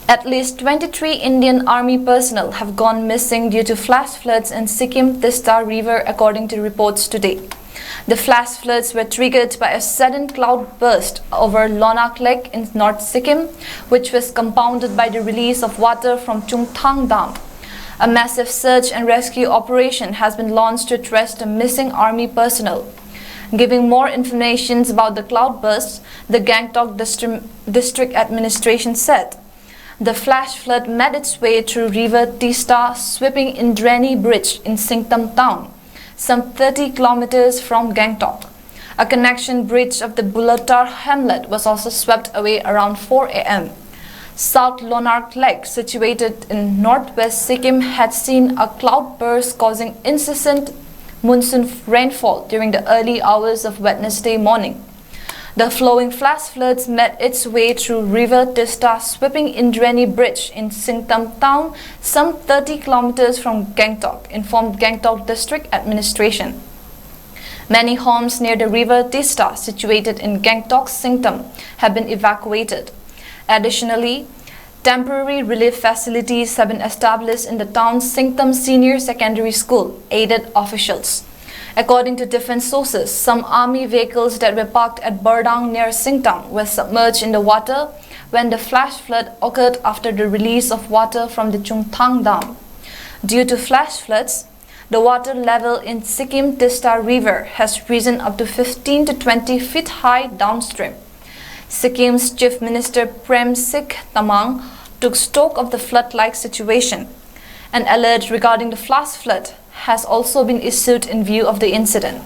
At least 23 Indian Army personnel have gone missing due to flash floods in Sikkim Tista River, according to reports today. The flash floods were triggered by a sudden cloud burst over Lonak Lake in North Sikkim, which was compounded by the release of water from Chungthang Dam. A massive search and rescue operation has been launched to trace the missing army personnel. Giving more information about the cloudbursts, the Gangtok District Administration said, the flash flood made its way through River Tista, sweeping Indrani Bridge in Singtam town, some 30 kilometers from Gangtok. A connection bridge of the Bulatar hamlet was also swept away around 4 a.m. South Lonak Lake, situated in northwest Sikkim, had seen a cloudburst causing incessant monsoon rainfall during the early hours of Wednesday morning. The flowing flash floods made its way through River Tista, sweeping Indrani Bridge in Singtam town, some 30 kilometers from Gangtok, informed Gangtok District Administration. Many homes near the River Tista, situated in Gangtok Singtam, have been evacuated. Additionally, temporary relief facilities have been established in the town's Singtam Senior Secondary School, aided officials. According to defense sources, some army vehicles that were parked at Bardang near Singtam were submerged in the water when the flash flood occurred after the release of water from the Chungthang Dam. Due to flash floods, the water level in Sikkim Tista River has risen up to 15 to 20 feet high downstream. Sikkim's Chief Minister Prem Singh Tamang took stock of the flood-like situation. An alert regarding the flash flood has also been issued in view of the incident.